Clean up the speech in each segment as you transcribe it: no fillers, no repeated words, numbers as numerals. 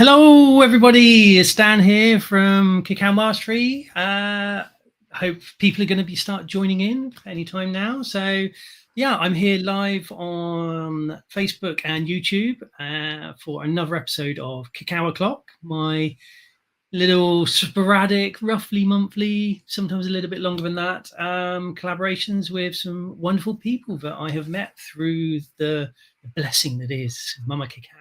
Hello, everybody. It's Dan here from Cacao Mastery. Hope people are going to start joining in anytime now. So, yeah, I'm here live on Facebook and YouTube for another episode of Cacao O'Clock, my little sporadic, roughly monthly, sometimes a little bit longer than that, collaborations with some wonderful people that I have met through the blessing that is Mama Cacao.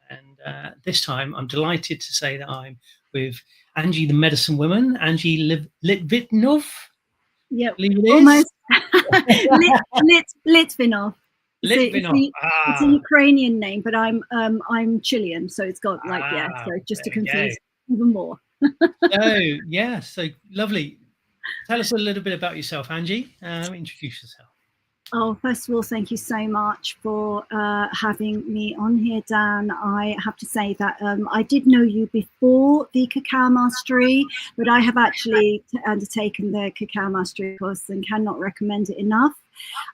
And this time, I'm delighted to say that I'm with Angie, the medicine woman, Angie Litvitnov. Yep, almost. Litvinov. Litvinov. It's a Ukrainian name, but I'm Chilean, so it's got so just to confuse even more. So lovely. Tell us a little bit about yourself, Angie. Introduce yourself. Oh, first of all, thank you so much for having me on here, Dan. I have to say that I did know you before the Cacao Mastery, but I have actually undertaken the Cacao Mastery course and cannot recommend it enough.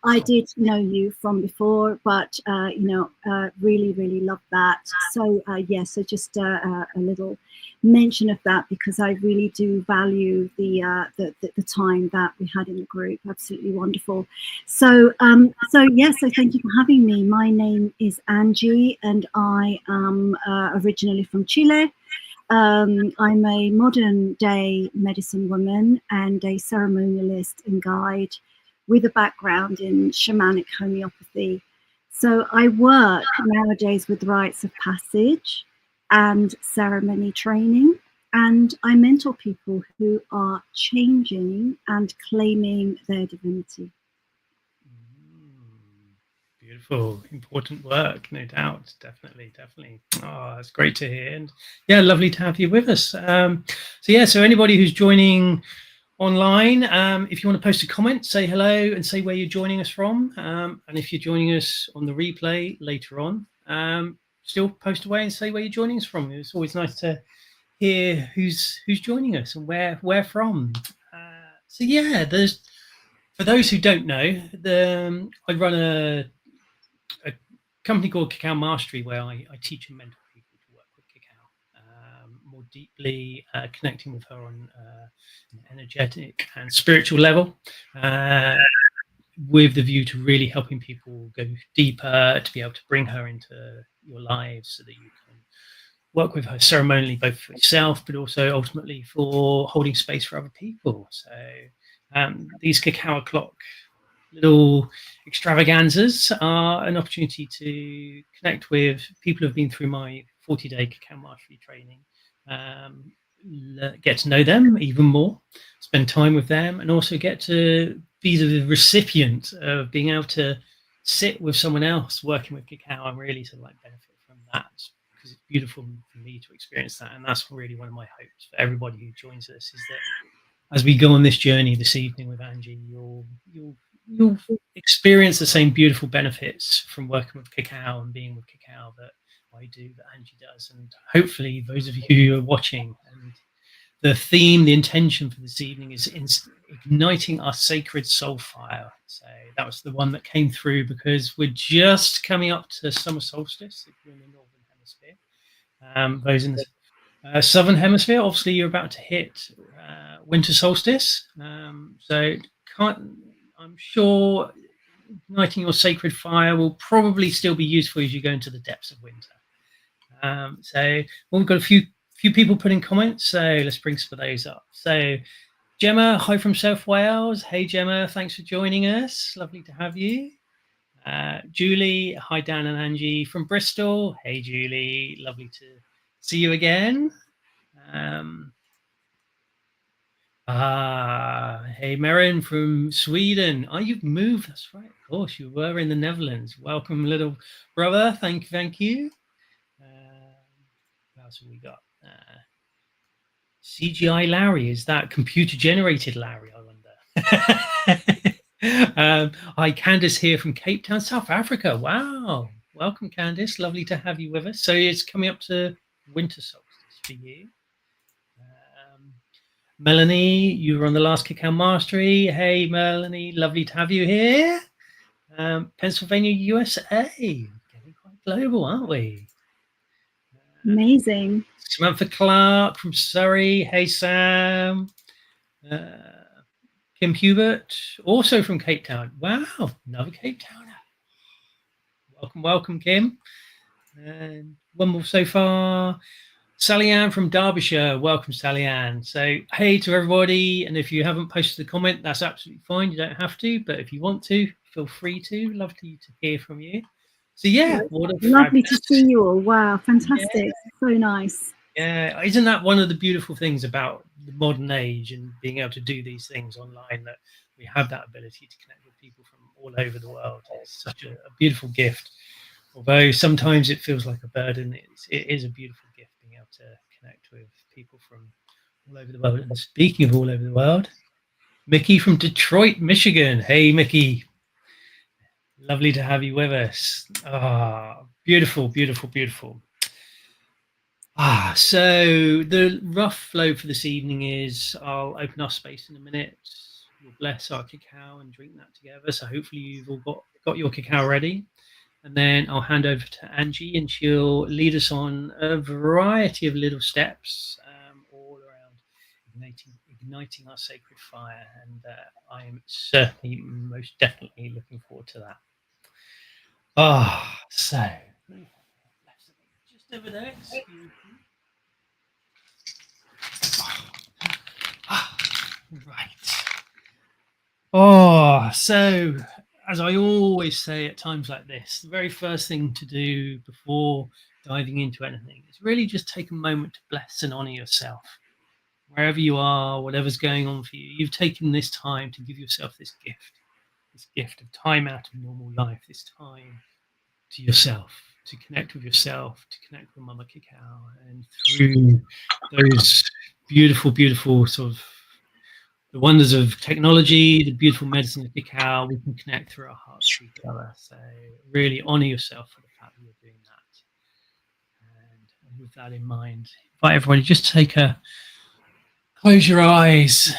I did know you from before, but really, really love that. So so just a little mention of that, because I really do value the time that we had in the group. Absolutely wonderful. So so thank you for having me. My name is Angie, and I am originally from Chile. I'm a modern day medicine woman and a ceremonialist and guide with a background in shamanic homeopathy. So I work nowadays with rites of passage and ceremony training, and I mentor people who are changing and claiming their divinity. Beautiful, important work, no doubt. Definitely. Oh, that's great to hear. And yeah, lovely to have you with us. So anybody who's joining online, if you want to post a comment, say hello and say where you're joining us from. And if you're joining us on the replay later on, still post away and say where you're joining us from. It's always nice to hear who's joining us and where from. So yeah, there's, for those who don't know, I run a company called Cacao Mastery, where I teach and mentor people to work with Cacao more deeply, connecting with her on an energetic and spiritual level, with the view to really helping people go deeper, to be able to bring her into your lives so that you can work with her ceremonially, both for yourself, but also ultimately for holding space for other people. So these Cacao O'Clock little extravaganzas are an opportunity to connect with people who have been through my 40-day Cacao Mastery training, get to know them even more, spend time with them, and also get to be the recipient of being able to sit with someone else working with Cacao and really sort of like benefit from that, because it's beautiful for me to experience that. And that's really one of my hopes for everybody who joins us, is that as we go on this journey this evening with Angie, you'll experience the same beautiful benefits from working with Cacao and being with Cacao that I do, that Angie does. And hopefully those of you who are watching, and the theme, the intention for this evening is igniting our sacred soul fire. So that was the one that came through, because we're just coming up to Summer Solstice if you're in the Northern Hemisphere. Those in the Southern Hemisphere, obviously you're about to hit Winter Solstice. I'm sure igniting your sacred fire will probably still be useful as you go into the depths of winter. We've got a few people putting comments, so let's bring some of those up. So Gemma, hi from South Wales. Hey Gemma, thanks for joining us. Lovely to have you. Julie, hi Dan and Angie from Bristol. Hey Julie, lovely to see you again. Hey Marin from Sweden. Oh, you've moved. That's right. Of course, you were in the Netherlands. Welcome, little brother. Thank you. What else have we got? CGI Larry. Is that computer generated Larry? I wonder. Hi, Candice here from Cape Town, South Africa. Wow. Welcome, Candice. Lovely to have you with us. So it's coming up to Winter Solstice for you. Melanie, you were on the last Cacao Mastery. Hey, Melanie, lovely to have you here. Pennsylvania, USA. Getting quite global, aren't we? Amazing. Samantha Clark from Surrey. Hey, Sam. Kim Hubert, also from Cape Town. Wow, another Cape Towner. Welcome, Kim. And one more so far. Sally Ann from Derbyshire. Welcome, Sally Ann. So, hey to everybody. And if you haven't posted a comment, that's absolutely fine. You don't have to. But if you want to, feel free to. Lovely to hear from you. So, yeah, what a lovely fabulous... to see you all. Wow, fantastic. Yeah. So nice. Yeah, isn't that one of the beautiful things about the modern age and being able to do these things online, that we have that ability to connect with people from all over the world? It's such a beautiful gift. Although sometimes it feels like a burden, it is a beautiful gift being able to connect with people from all over the world. And speaking of all over the world, Mickey from Detroit, Michigan. Hey, Mickey. Lovely to have you with us. Ah, beautiful, beautiful, beautiful. So the rough flow for this evening is I'll open our space in a minute. We'll bless our cacao and drink that together. So hopefully you've all got your cacao ready. And then I'll hand over to Angie, and she'll lead us on a variety of little steps all around igniting our sacred fire. And I am certainly, most definitely looking forward to that. So just over there. Right. So as I always say at times like this, the very first thing to do before diving into anything is really just take a moment to bless and honor yourself. Wherever you are, whatever's going on for you, you've taken this time to give yourself this gift of time out of normal life, this time to yourself, to connect with yourself, to connect with Mama Cacao. And through those beautiful, beautiful sort of the wonders of technology, the beautiful medicine of cacao, we can connect through our hearts to each other. So really honor yourself for the fact that you're doing that. And with that in mind, invite everybody just close your eyes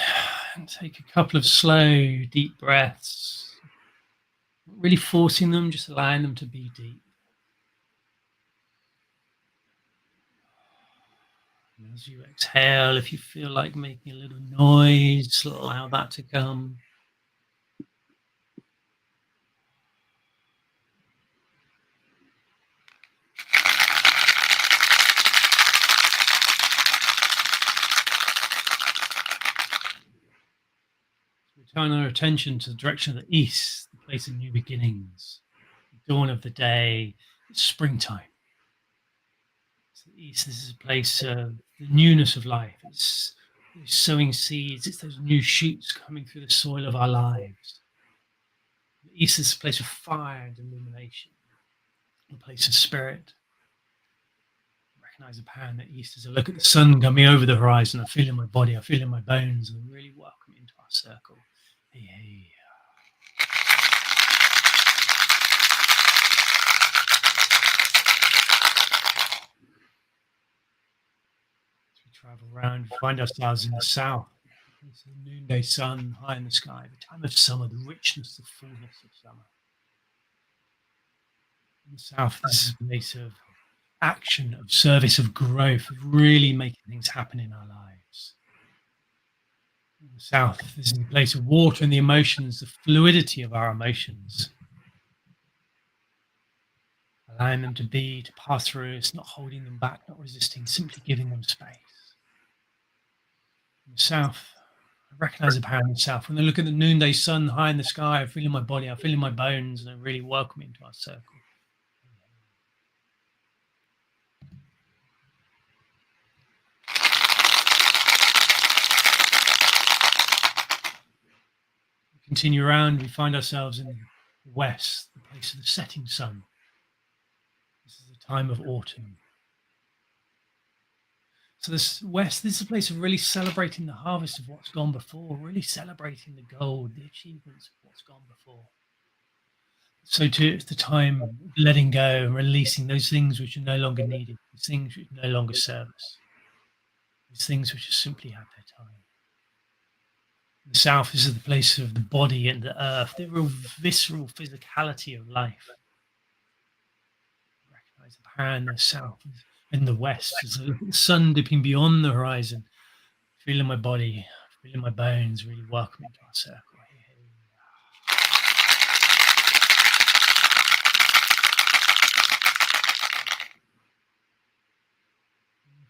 and take a couple of slow, deep breaths. Not really forcing them, just allowing them to be deep. And as you exhale, if you feel like making a little noise, allow that to come. We turn our attention to the direction of the east, the place of new beginnings, the dawn of the day, it's springtime. So the east, this is a place of the newness of life. It's sowing seeds. It's those new shoots coming through the soil of our lives. The east is a place of fire and illumination, a place of spirit. Recognize the power in the east as I look at the sun coming over the horizon. I feel in my body, I feel in my bones, and really welcome into our circle. Hey. Travel around, we find ourselves in the south. It's the noonday sun high in the sky, the time of summer, the richness, the fullness of summer. In the south, this is a place of action, of service, of growth, of really making things happen in our lives. In the south, this is a place of water and the emotions, the fluidity of our emotions. Allowing them to be, to pass through us, not holding them back, not resisting, simply giving them space. In the south, I recognize the power in the south. When I look at the noonday sun high in the sky, I feel in my body, I feel in my bones, and I really welcome into our circle. We continue around, we find ourselves in the west, the place of the setting sun. This is the time of autumn. So this west, this is a place of really celebrating the harvest of what's gone before, really celebrating the gold, the achievements of what's gone before. So it's the time of letting go and releasing those things which are no longer needed, those things which no longer serve us, those things which have simply had their time. The south is the place of the body and the earth, the real visceral physicality of life. Recognize the power in the south in the west. There's the sun dipping beyond the horizon. Feeling my body, feeling my bones, really welcome into our circle.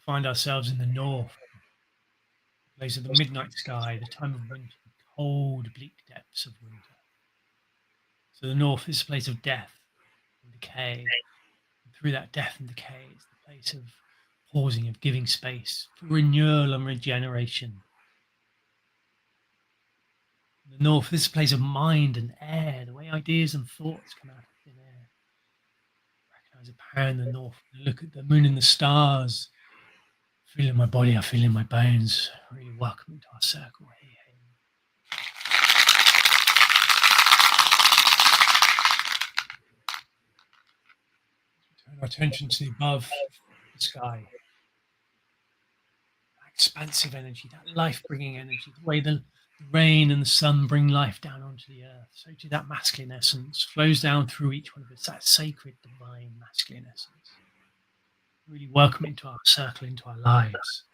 Find ourselves in the north, the place of the midnight sky, the time of winter, the cold, bleak depths of winter. So the north is a place of death and decay. And through that death and decay, it's the place of pausing, of giving space for renewal and regeneration. The north is a place of mind and air, the way ideas and thoughts come out of thin air. Recognize a power in the north. Look at the moon and the stars. Feel in my body, I feel in my bones. Really welcome into our circle. Hey, hey. Turn our attention to the above, the sky. That expansive energy, that life-bringing energy, the way the rain and the sun bring life down onto the earth. So too that masculine essence flows down through each one of us, that sacred, divine masculine essence. Really welcome into our circle, into our lives.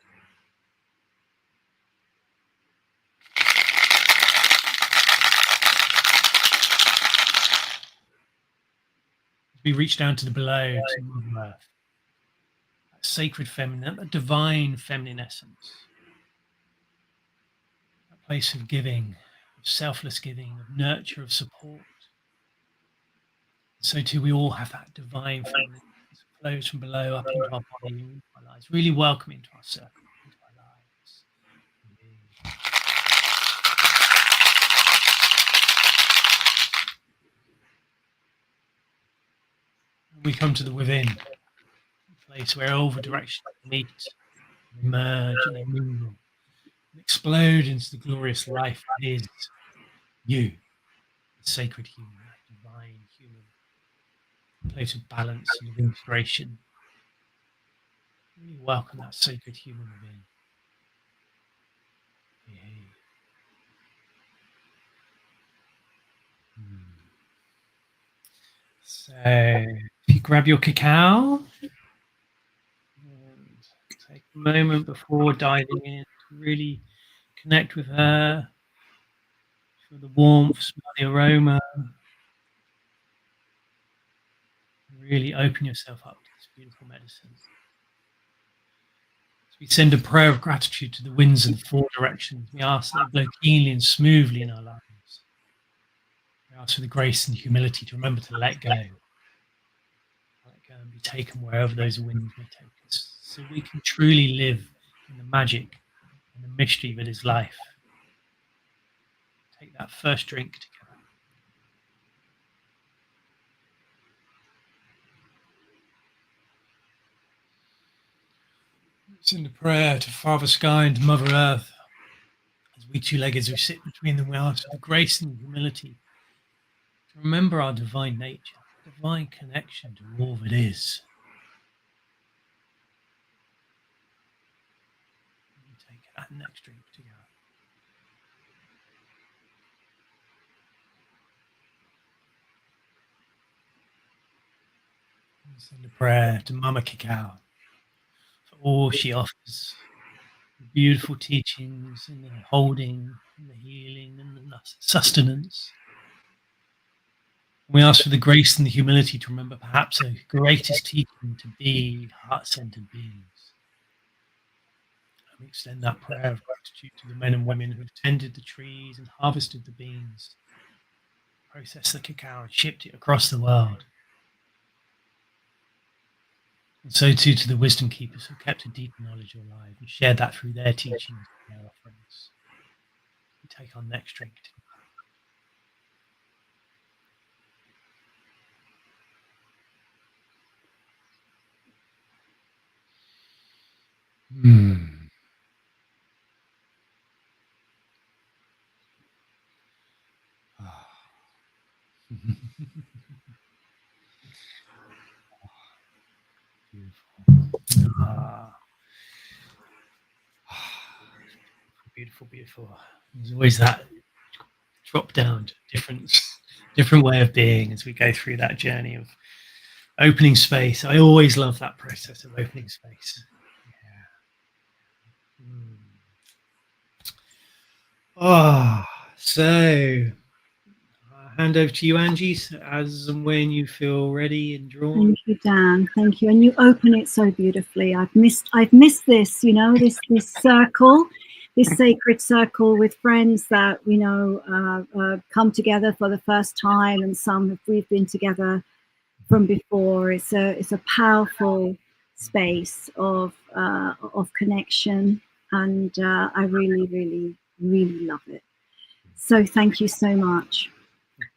We reach down to the below, to Mother Earth. That sacred feminine, that divine feminine essence. That place of giving, of selfless giving, of nurture, of support. So too, we all have that divine feminine that flows from below up into our body, into our lives. Really welcome into our circle, into our lives. We come to the within, a place where all the directions meet, they merge, and they mingle, and explode into the glorious life that is you, the sacred human, that divine human, a place of balance and of integration. Really welcome that sacred human within. So, if you grab your cacao and take a moment before diving in to really connect with her, feel the warmth, smell the aroma, really open yourself up to this beautiful medicine. So we send a prayer of gratitude to the winds in the four directions. We ask that they blow keenly and smoothly in our lives. We ask for the grace and humility to remember to let go. Let go and be taken wherever those winds may take us, so we can truly live in the magic and the mystery that is life. Take that first drink together. Send a prayer to Father Sky and to Mother Earth. As we two-legged, we sit between them, we ask for the grace and humility to remember our divine nature, divine connection to all that is. And take that next drink together. And send a prayer to Mama Cacao for all she offers. The beautiful teachings and the holding and the healing and the sustenance. We ask for the grace and the humility to remember perhaps the greatest teaching to be heart-centered beings. And we extend that prayer of gratitude to the men and women who have tended the trees and harvested the beans, processed the cacao and shipped it across the world. And so too to the wisdom keepers who kept a deep knowledge alive and shared that through their teachings and their offerings. We take our next drink. Beautiful, beautiful. There's always that drop down to different way of being as we go through that journey of Opening space. I always love that process of opening space. Yeah. Oh, so hand over to you, Angie, as and when you feel ready and drawn. Thank you, Dan. Thank you. And you open it so beautifully. I've missed this, you know, this circle, this sacred circle with friends that, you know, come together for the first time, and some we've been together from before. It's a powerful space of connection, and I really, really, really love it. So thank you so much.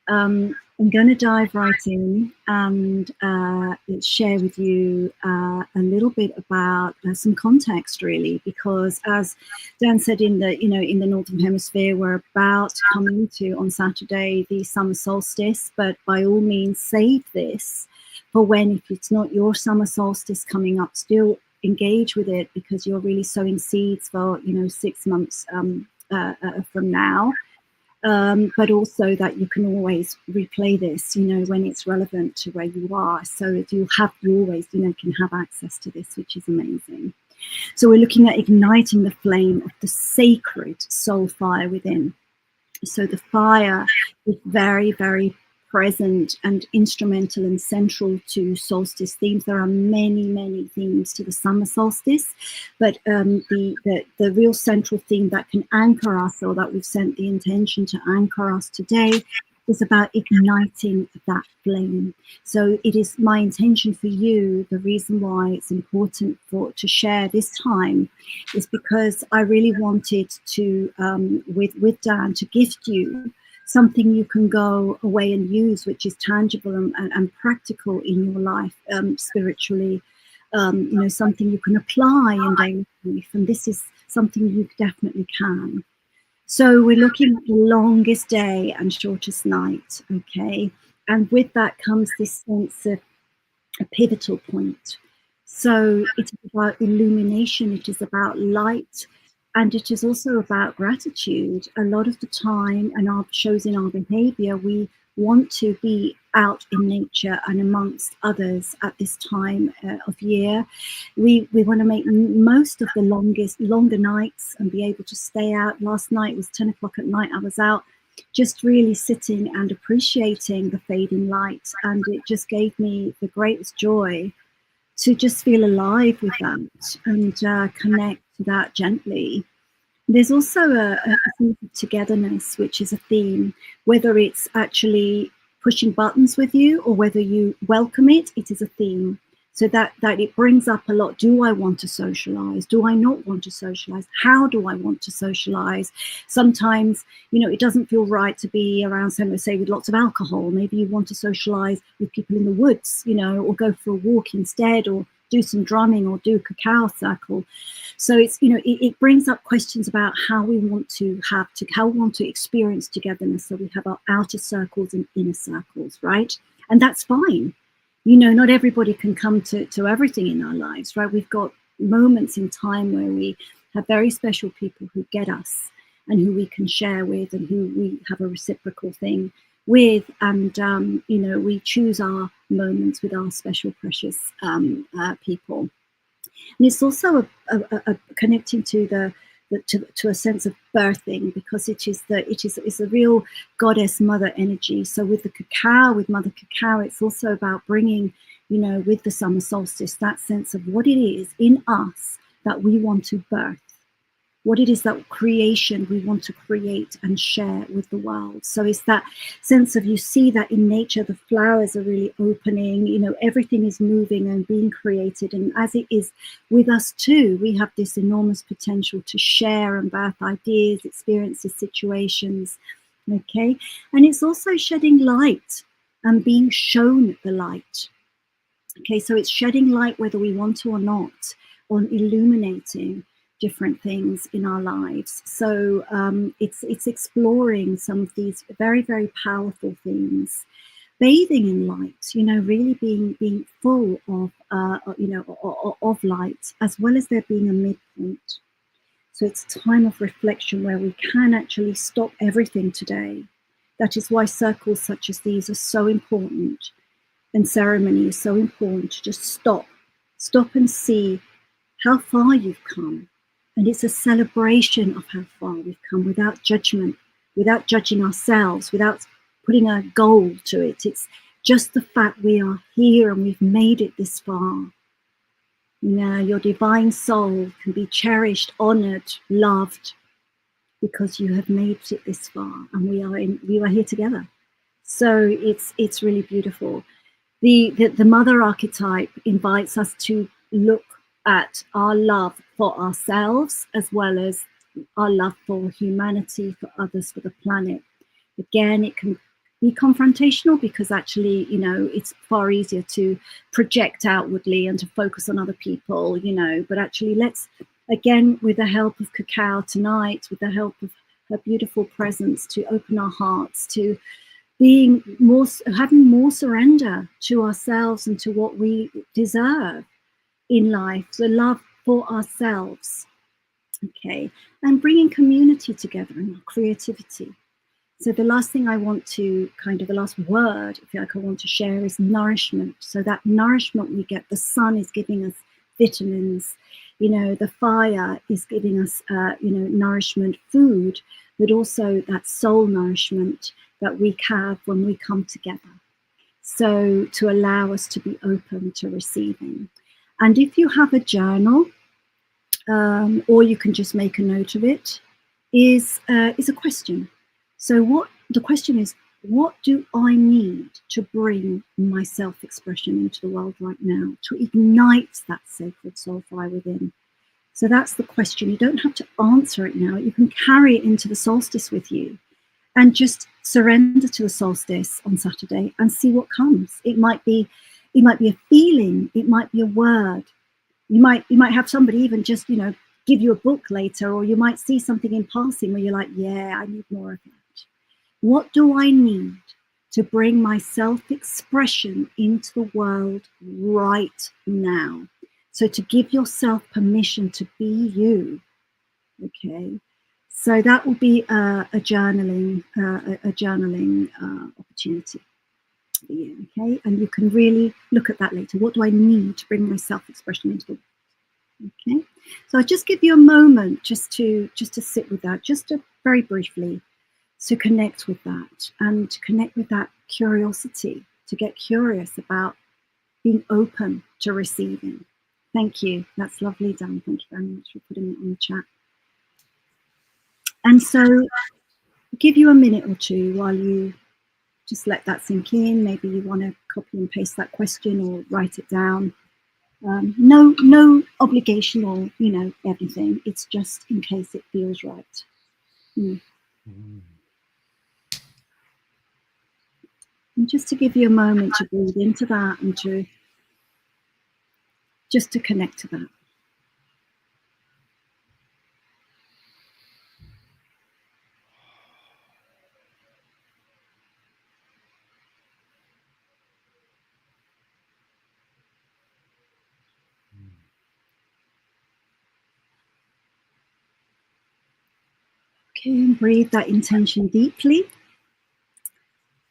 I'm going to dive right in and share with you a little bit about some context, really, because as Dan said, in the Northern Hemisphere, we're about coming to on Saturday the summer solstice. But by all means, save this for when, if it's not your summer solstice coming up, still engage with it, because you're really sowing seeds for 6 months from now. But also that you can always replay this, when it's relevant to where you are. So you always, can have access to this, which is amazing. So we're looking at igniting the flame of the sacred soul fire within. So the fire is very, very present and instrumental and central to solstice themes. There are many, many themes to the summer solstice, but the real central theme that can anchor us, or that we've sent the intention to anchor us today, is about igniting that flame. So it is my intention for you, the reason why it's important to share this time is because I really wanted to, with Dan, to gift you something you can go away and use, which is tangible and practical in your life, spiritually, something you can apply in daily life. And this is something you definitely can. So we're looking at the longest day and shortest night, okay? And with that comes this sense of a pivotal point. So it is about illumination, it is about light, and it is also about gratitude. A lot of the time, and our shows in our behavior, we want to be out in nature and amongst others at this time of year. We want to make most of the longer nights and be able to stay out. Last night was 10 o'clock at night. I was out just really sitting and appreciating the fading light, and it just gave me the greatest joy to just feel alive with that and connect to that gently. There's also a sense of togetherness, which is a theme, whether it's actually pushing buttons with you or whether you welcome it, it is a theme. So that it brings up a lot. Do I want to socialize? Do I not want to socialize? How do I want to socialize? Sometimes, it doesn't feel right to be around someone, say, with lots of alcohol. Maybe you want to socialize with people in the woods, or go for a walk instead, or do some drumming, or do a cacao circle. So it's, it brings up questions about how we want to how we want to experience togetherness. So we have our outer circles and inner circles, right? And that's fine. Not everybody can come to everything in our lives, right? We've got moments in time where we have very special people who get us and who we can share with and who we have a reciprocal thing with. And, we choose our moments with our special, precious people. And it's also a connecting to to a sense of birthing, because it's a real goddess mother energy. So with the cacao, with Mother Cacao, it's also about bringing, with the summer solstice, that sense of what it is in us that we want to birth, what it is that creation we want to create and share with the world. So it's that sense of, you see that in nature, the flowers are really opening, everything is moving and being created. And as it is with us too, we have this enormous potential to share and birth ideas, experiences, situations, okay? And it's also shedding light and being shown the light. Okay, so it's shedding light whether we want to or not, on illuminating different things in our lives. So it's exploring some of these very, very powerful themes, bathing in light, really being full of of light, as well as there being a midpoint. So it's a time of reflection where we can actually stop everything today. That is why circles such as these are so important, And ceremony is so important to just stop and see how far you've come. And it's a celebration of how far we've come without judgment, without judging ourselves, without putting a goal to it. It's just the fact we are here and we've made it this far. Your divine soul can be cherished, honored, loved, because you have made it this far, and we are here together. So it's really beautiful. The mother archetype invites us to look at our love for ourselves as well as our love for humanity, for others, for the planet. Again, it can be confrontational because actually, it's far easier to project outwardly and to focus on other people, but actually let's, again, with the help of Cacao tonight, with the help of her beautiful presence, to open our hearts to having more surrender to ourselves and to what we deserve in life, the love for ourselves, okay, and bringing community together and creativity. So the last thing I want to the last word, if you like, I want to share is nourishment. So that nourishment we get, the sun is giving us vitamins, the fire is giving us, nourishment, food, but also that soul nourishment that we have when we come together. So to allow us to be open to receiving. And if you have a journal, or you can just make a note of it, is a question. So the question is, what do I need to bring my self-expression into the world right now, to ignite that sacred soul fire within? So that's the question. You don't have to answer it now. You can carry it into the solstice with you and just surrender to the solstice on Saturday and see what comes. It might be a feeling, it might be a word. You might have somebody even just, give you a book later, or you might see something in passing where you're like, yeah, I need more of that. What do I need to bring my self-expression into the world right now? So to give yourself permission to be you, okay? So that will be a journaling opportunity for you, okay? And you can really look at that later. What do I need to bring my self-expression into the world? Okay, so I'll just give you a moment just to sit with that, just to very briefly, to connect with that and to connect with that curiosity, to get curious about being open to receiving. Thank you. That's lovely, Dan. Thank you very much for putting it on the chat. And so I'll give you a minute or two while you just let that sink in. Maybe you want to copy and paste that question or write it down. No obligation or, everything. It's just in case it feels right. And just to give you a moment to breathe into that and to connect to that. Okay, and breathe that intention deeply.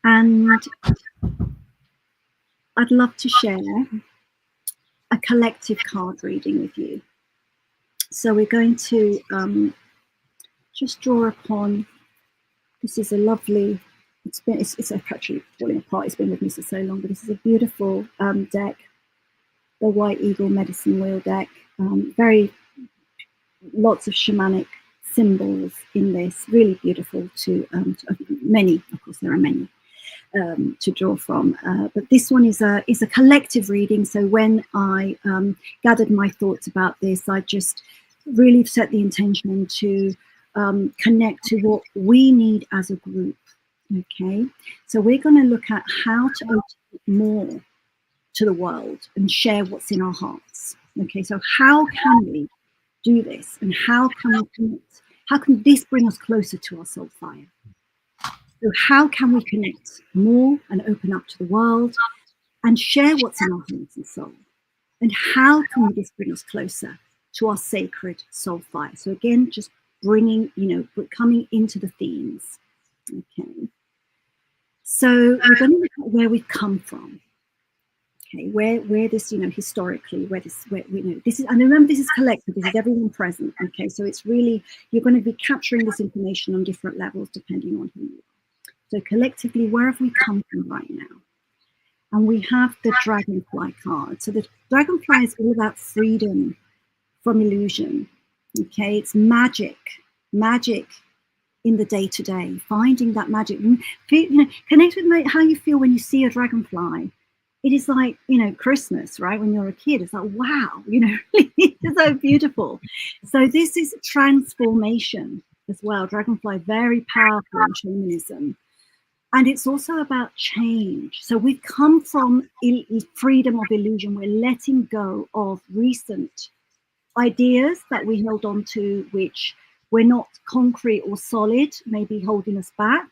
And I'd love to share a collective card reading with you. So we're going to just draw upon, this is a lovely, it's actually falling apart, it's been with me for so long, but this is a beautiful deck, the White Eagle Medicine Wheel deck. Lots of shamanic symbols in this, really beautiful many, of course there are many to draw from, but this one is a collective reading. So when I gathered my thoughts about this, I just really set the intention to connect to what we need as a group. Okay, so we're going to look at how to open more to the world and share what's in our hearts. Okay, so how can we do this, and how can this bring us closer to our soul fire? So how can we connect more and open up to the world and share what's in our hearts and soul? And how can this bring us closer to our sacred soul fire? So again, just bringing, coming into the themes. Okay. So we're going to look at where we've come from. Okay, where this, historically, where this is, and remember, this is collective, this is everyone present. Okay, so it's really, you're going to be capturing this information on different levels depending on who you are. So collectively, where have we come from right now? And we have the dragonfly card. So the dragonfly is all about freedom from illusion. Okay, it's magic in the day-to-day, finding that magic. Connect with how you feel when you see a dragonfly. It is like, Christmas, right? When you're a kid, it's like, wow, it's so beautiful. So this is transformation as well. Dragonfly, very powerful in shamanism. And it's also about change. So we've come from freedom of illusion. We're letting go of recent ideas that we held on to, which were not concrete or solid, maybe holding us back.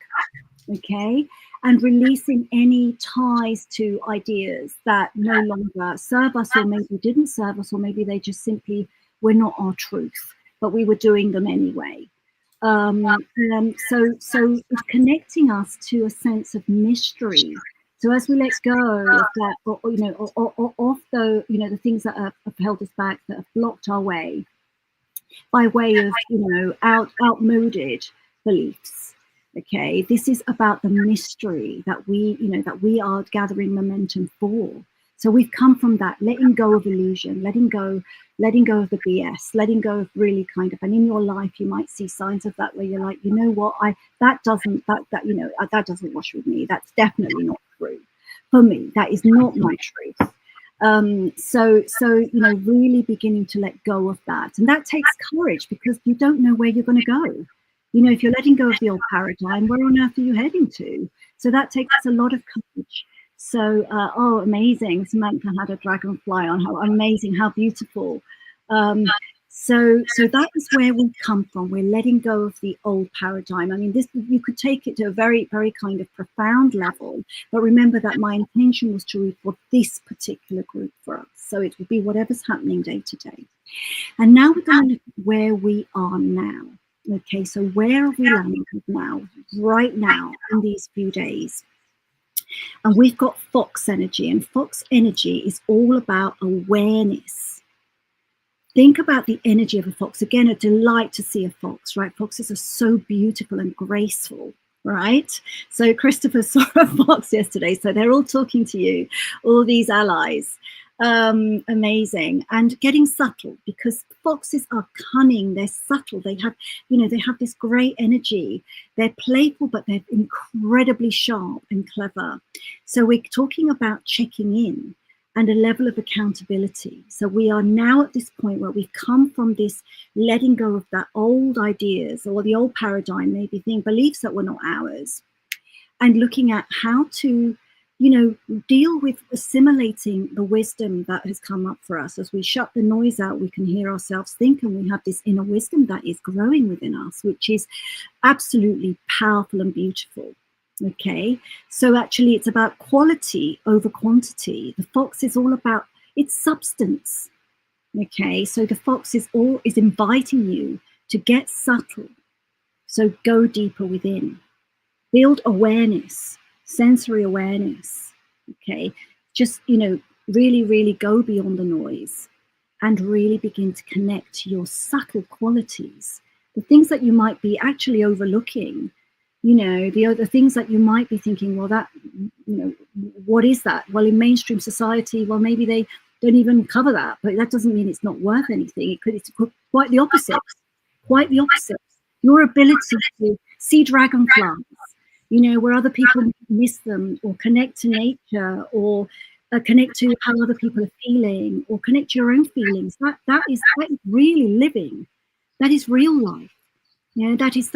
Okay, and releasing any ties to ideas that no longer serve us, or maybe didn't serve us, or maybe they just simply were not our truth, but we were doing them anyway. So it's connecting us to a sense of mystery. So as we let go of that, of the the things that have held us back, that have blocked our way, by way of outmoded beliefs. Okay, this is about the mystery that we are gathering momentum for. So we've come from that, letting go of illusion, letting go of the BS, letting go of really kind of, and in your life you might see signs of that where you're like, you know what, that doesn't wash with me. That's definitely not true for me. That is not my truth. So really beginning to let go of that, and that takes courage, because you don't know where you're going to go. If you're letting go of the old paradigm, where on earth are you heading to? So that takes a lot of courage. So, amazing. Samantha had a dragonfly on. How amazing, how beautiful. So that is where we come from. We're letting go of the old paradigm. I mean, this, you could take it to a very, very kind of profound level, but remember that my intention was to read for this particular group for us. So it will be whatever's happening day to day. And now we're going to look at where we are now. Okay, so where are we landing now, right now, in these few days? And we've got Fox energy, and Fox energy is all about awareness. Think about the energy of a fox. Again, a delight to see a fox, right? Foxes are so beautiful and graceful, right? So Christopher saw a fox yesterday, so they're all talking to you, all these allies. Amazing. And getting subtle, because foxes are cunning, they're subtle, they have this great energy, they're playful, but they're incredibly sharp and clever. So we're talking about checking in and a level of accountability. So we are now at this point where we've come from this letting go of that old ideas or the old paradigm, maybe beliefs that were not ours, and looking at how to deal with assimilating the wisdom that has come up for us. As we shut the noise out, we can hear ourselves think, and we have this inner wisdom that is growing within us, which is absolutely powerful and beautiful. Okay, so actually it's about quality over quantity. The fox is all about its substance. Okay, so the fox is inviting you to get subtle. So go deeper within, build awareness, sensory awareness. Okay, just really, really go beyond the noise and really begin to connect to your subtle qualities, the things that you might be actually overlooking. The other things that you might be thinking, well, that, what is that? Well, in mainstream society, well, maybe they don't even cover that, but that doesn't mean it's not worth anything. It's quite the opposite. Quite the opposite. Your ability to see dragonflies, where other people miss them, or connect to nature, or connect to how other people are feeling, or connect to your own feelings. That is really living. That is real life. That is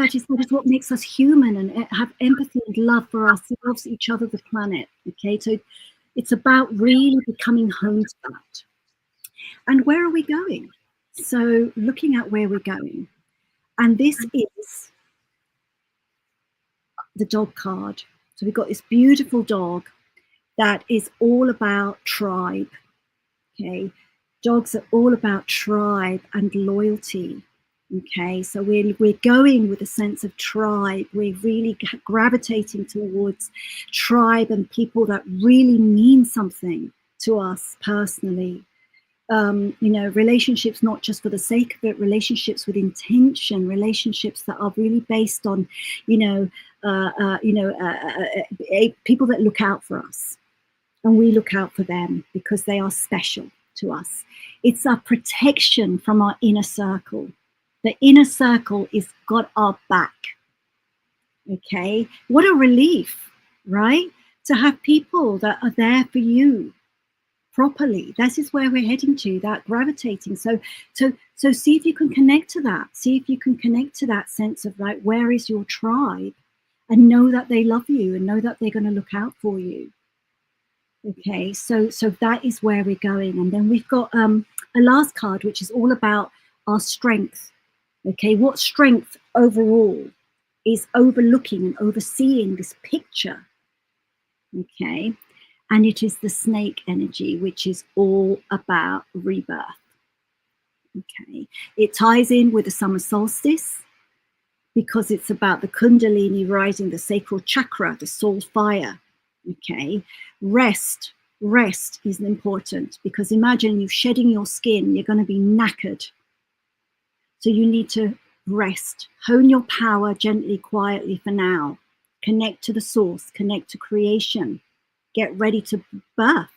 what makes us human, and have empathy and love for ourselves, each other, the planet. Okay, so it's about really becoming home to that. And where are we going? So looking at where we're going, and this is the dog card. So we've got this beautiful dog that is all about tribe. Okay, dogs are all about tribe and loyalty. Okay, so we're going with a sense of tribe. We're really gravitating towards tribe and people that really mean something to us personally. Relationships not just for the sake of it, relationships with intention, relationships that are really based on, people that look out for us, and we look out for them because they are special to us. It's a protection from our inner circle. The inner circle is got our back. Okay, what a relief, right? To have people that are there for you properly. This is where we're heading to, that gravitating. So see if you can connect to that. See if you can connect to that sense of like, where is your tribe, and know that they love you and know that they're going to look out for you. Okay, so that is where we're going. And then we've got a last card, which is all about our strength. Okay, what strength overall is overlooking and overseeing this picture. Okay, and it is the snake energy, which is all about rebirth. Okay, it ties in with the summer solstice because it's about the kundalini rising, the sacral chakra, the soul fire. Okay, rest is important, because imagine you shedding your skin, you're going to be knackered. So you need to rest, hone your power gently, quietly for now. Connect to the source, connect to creation. Get ready to birth,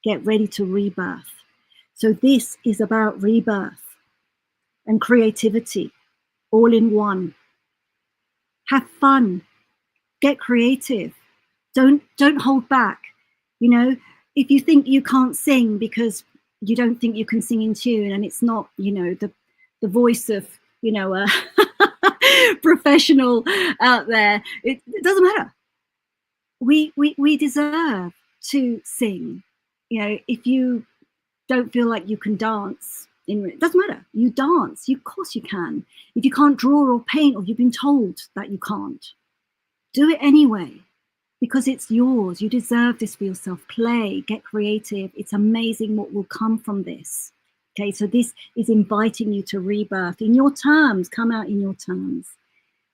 get ready to rebirth. So this is about rebirth and creativity, all in one. Have fun, get creative. Don't hold back. If you think you can't sing because you don't think you can sing in tune, and it's not, the voice of, a professional out there, it doesn't matter. We deserve to sing. If you don't feel like you can dance, it doesn't matter. You dance. Of course you can. If you can't draw or paint, or you've been told that you can't, do it anyway, because it's yours. You deserve this for yourself. Play, get creative. It's amazing what will come from this. Okay, so this is inviting you to rebirth in your terms. Come out in your terms.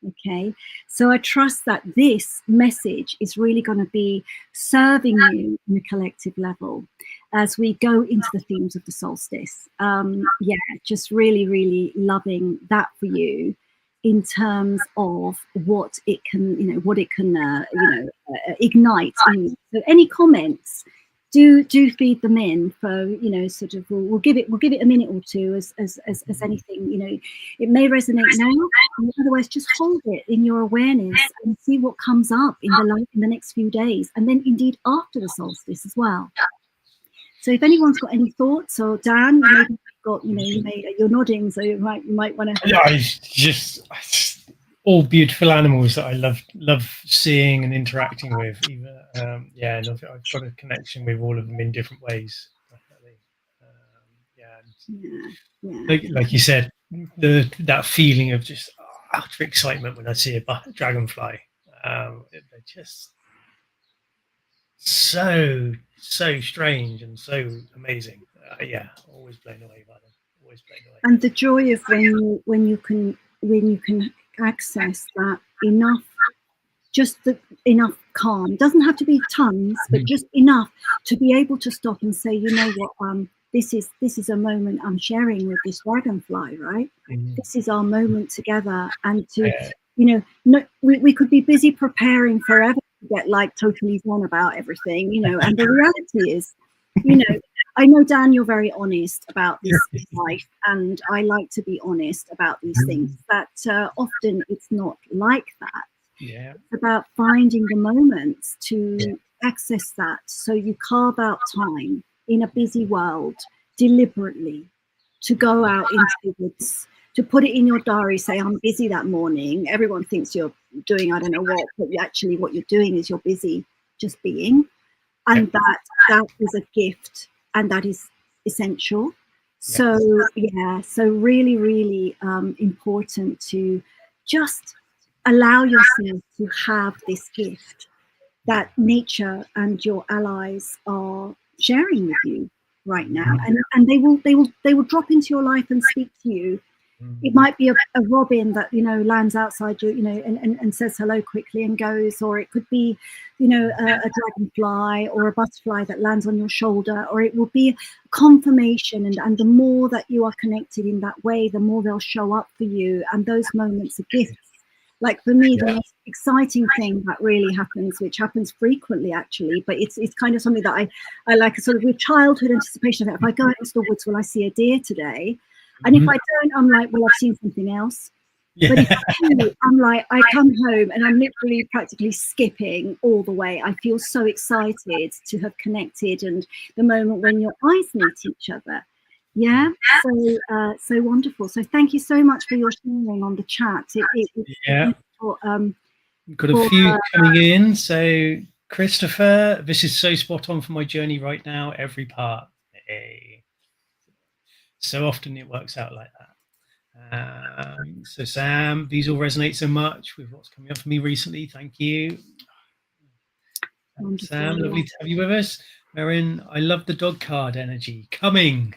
Okay, so I trust that this message is really going to be serving you in a collective level as we go into the themes of the solstice. Just really, really loving that for you in terms of what it can, ignite in you. So any comments, do feed them in for, sort of, we'll give it a minute or two as anything. It may resonate now, and otherwise just hold it in your awareness and see what comes up in the next few days, and then indeed after the solstice as well. So if anyone's got any thoughts, or Dan, maybe you're nodding, so you might want to. Yeah, it's just all beautiful animals that I love seeing and interacting with. Even and I've got a connection with all of them in different ways. Definitely. Like you said, that feeling of just utter excitement when I see a dragonfly. They're just so strange and so amazing. Always blown away by them. Always blown away. And the joy of when you can access that enough, enough calm. It doesn't have to be tons, but just enough to be able to stop and say, you know what, this is a moment I'm sharing with this dragonfly, right? This is our moment together, and to we could be busy preparing forever to get like totally on about everything, and the reality is, I know, Dan, you're very honest about this life, and I like to be honest about these things, that often it's not like that. Yeah. It's about finding the moments to access that. So you carve out time in a busy world deliberately to go out into the woods, to put it in your diary, say, I'm busy that morning. Everyone thinks you're doing, I don't know what, but actually what you're doing is you're busy just being. And that is a gift, and that is essential. So so really, really important to just allow yourself to have this gift that nature and your allies are sharing with you right now, and they will drop into your life and speak to you It might be a robin that, you know, lands outside you, you know, and says hello quickly and goes, or it could be, you know, a dragonfly or a butterfly that lands on your shoulder, or it will be confirmation. And the more that you are connected in that way, the more they'll show up for you. And those moments are gifts. Like for me, the most exciting thing that really happens, which happens frequently actually, but it's kind of something that I like, a sort of with childhood anticipation. If I go into the woods, will I see a deer today? And if I don't, I'm like, well, I've seen something else. Yeah. But if I do, I'm like, I come home and I'm literally practically skipping all the way. I feel so excited to have connected, and the moment when your eyes meet each other. Yeah, so wonderful. So thank you so much for your sharing on the chat. We've got a few coming in. So Christopher, this is so spot on for my journey right now. Every part. Hey. So often it works out like that. So Sam, these all resonate so much with what's coming up for me recently. Thank you. Sam, lovely to have you with us. Marin, I love the dog card energy. Coming.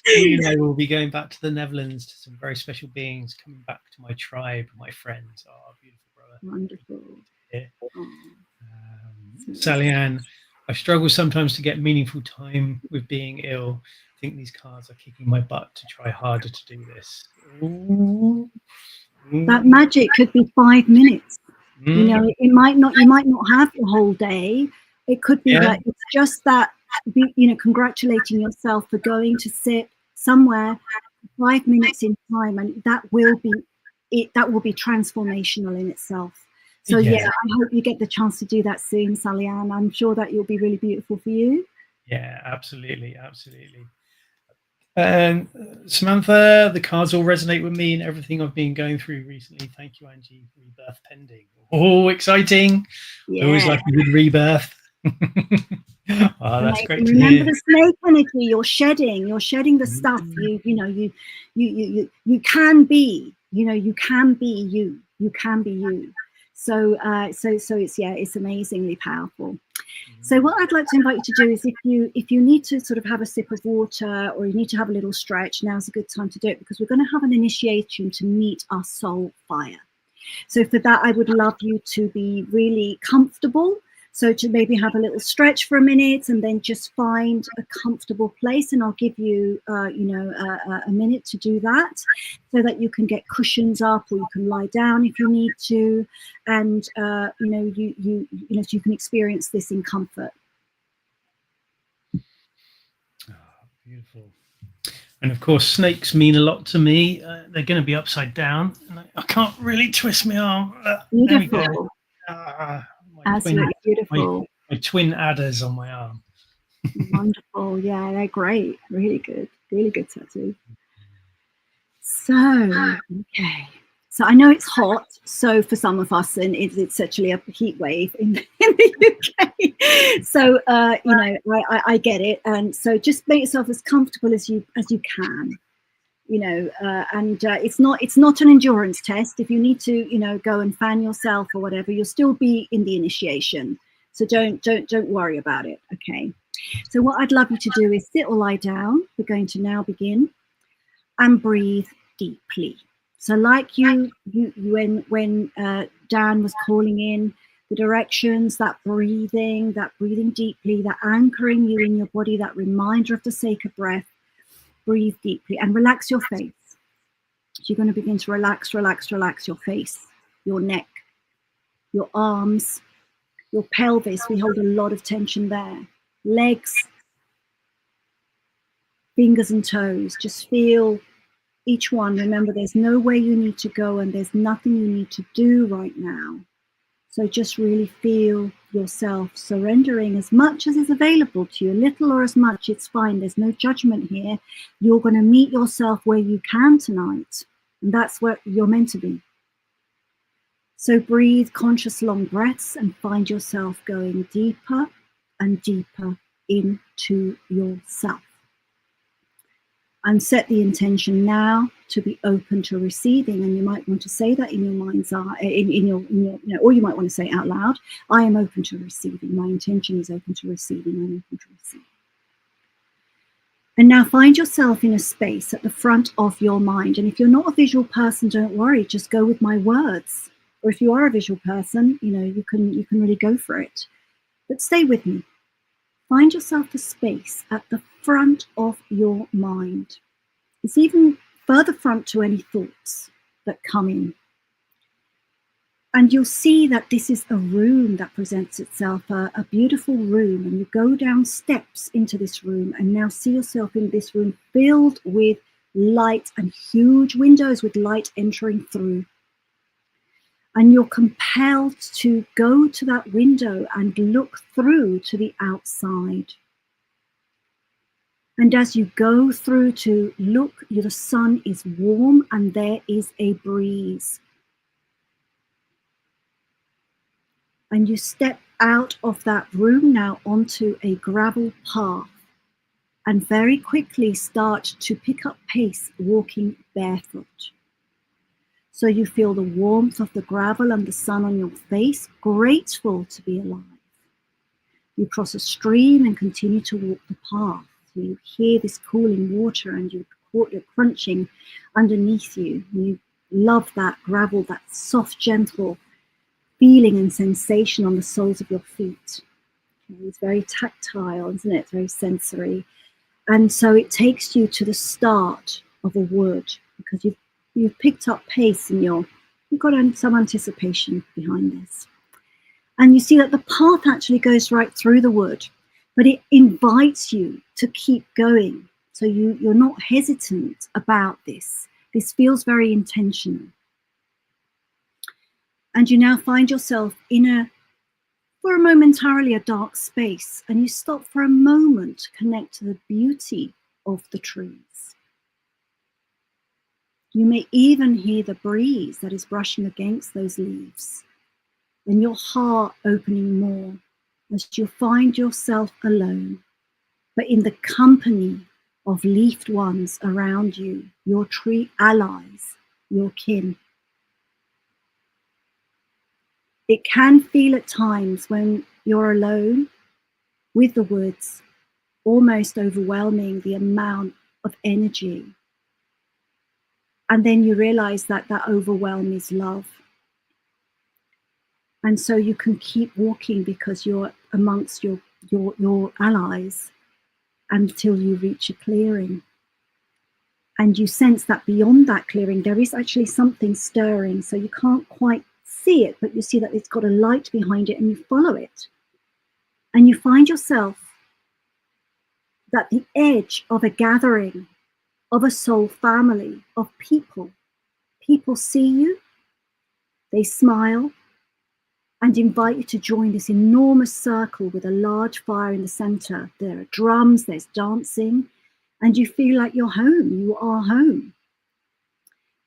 Soon I will be going back to the Netherlands to some very special beings, coming back to my tribe, my friends. Oh, beautiful brother. Wonderful. Sally Ann, I struggle sometimes to get meaningful time with being ill. I think these cards are kicking my butt to try harder to do this. Ooh. That magic could be 5 minutes. You know, you might not have the whole day. It could be that it's just that, you know, congratulating yourself for going to sit somewhere 5 minutes in time, and that will be transformational in itself. So yeah, I hope you get the chance to do that soon, Sally Ann. I'm sure that it'll be really beautiful for you. Yeah, absolutely, absolutely. And Samantha, the cards all resonate with me and everything I've been going through recently. Thank you, Angie. Rebirth pending. Oh, exciting. I always like a good rebirth. Oh, that's great. Remember the snake energy. You're shedding the stuff. You can be, you know, you can be you. You can be you. So it's amazingly powerful. So what I'd like to invite you to do is, if you need to sort of have a sip of water, or you need to have a little stretch, now's a good time to do it, because we're going to have an initiation to meet our soul fire. So for that, I would love you to be really comfortable. So to maybe have a little stretch for a minute, and then just find a comfortable place. And I'll give you, a minute to do that, so that you can get cushions up, or you can lie down if you need to, and so you can experience this in comfort. Oh, beautiful. And of course, snakes mean a lot to me. They're going to be upside down, and I can't really twist my arm. Beautiful. Absolutely beautiful. My twin adders on my arm. Wonderful. Yeah, they're great. Really good tattoo. So, okay. So I know it's hot. So for some of us, and it's actually a heat wave in the UK. So I get it. And so just make yourself as comfortable as you can. You know, it's not an endurance test. If you need to, go and fan yourself or whatever, you'll still be in the initiation. So don't worry about it. Okay. So what I'd love you to do is sit or lie down. We're going to now begin, and breathe deeply. So like when Dan was calling in the directions, that breathing deeply, that anchoring you in your body, that reminder of the sacred breath. Breathe deeply and relax your face. So you're going to begin to relax your face, your neck, your arms, your pelvis. We hold a lot of tension there. Legs, fingers and toes. Just feel each one. Remember, there's nowhere you need to go, and there's nothing you need to do right now. So just really feel yourself surrendering as much as is available to you, little or as much, it's fine. There's no judgment here. You're going to meet yourself where you can tonight, and that's where you're meant to be. So breathe conscious long breaths and find yourself going deeper and deeper into yourself. And set the intention now to be open to receiving. And you might want to say that in your mind's eye, or you might want to say it out loud. I am open to receiving. My intention is open to receiving. I'm open to receiving. And now find yourself in a space at the front of your mind. And if you're not a visual person, don't worry, just go with my words. Or if you are a visual person, you can really go for it. But stay with me. Find yourself a space at the front of your mind. It's even further front to any thoughts that come in. And you'll see that this is a room that presents itself, a beautiful room. And you go down steps into this room and now see yourself in this room filled with light and huge windows with light entering through. And you're compelled to go to that window and look through to the outside. And as you go through to look, the sun is warm and there is a breeze. And you step out of that room now onto a gravel path and very quickly start to pick up pace walking barefoot. So you feel the warmth of the gravel and the sun on your face, grateful to be alive. You cross a stream and continue to walk the path. You hear this cooling water and you're crunching underneath you. You love that gravel, that soft, gentle feeling and sensation on the soles of your feet. It's very tactile, isn't it? It's very sensory. And so it takes you to the start of a wood because you've picked up pace and you've got some anticipation behind this. And you see that the path actually goes right through the wood, but it invites you to keep going. So you're not hesitant about this. This feels very intentional. And you now find yourself for momentarily a dark space, and you stop for a moment to connect to the beauty of the trees. You may even hear the breeze that is brushing against those leaves, and your heart opening more as you find yourself alone, but in the company of leafed ones around you, your tree allies, your kin. It can feel at times when you're alone with the woods, almost overwhelming, the amount of energy. And then you realize that overwhelm is love. And so you can keep walking because you're amongst your allies until you reach a clearing. And you sense that beyond that clearing, there is actually something stirring. So you can't quite see it, but you see that it's got a light behind it and you follow it. And you find yourself at the edge of a gathering, of a soul family, of people. People see you, they smile, and invite you to join this enormous circle with a large fire in the center. There are drums, there's dancing, and you feel like you're home, you are home.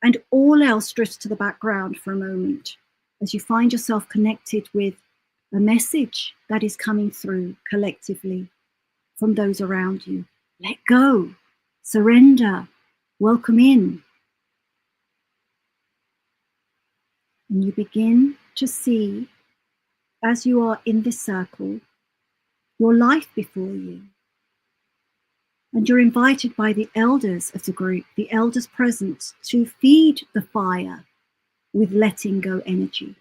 And all else drifts to the background for a moment as you find yourself connected with a message that is coming through collectively from those around you. Let go, surrender, welcome in. And you begin to see, as you are in this circle, your life before you. And you're invited by the elders of the group, the elders present, to feed the fire with letting go energy.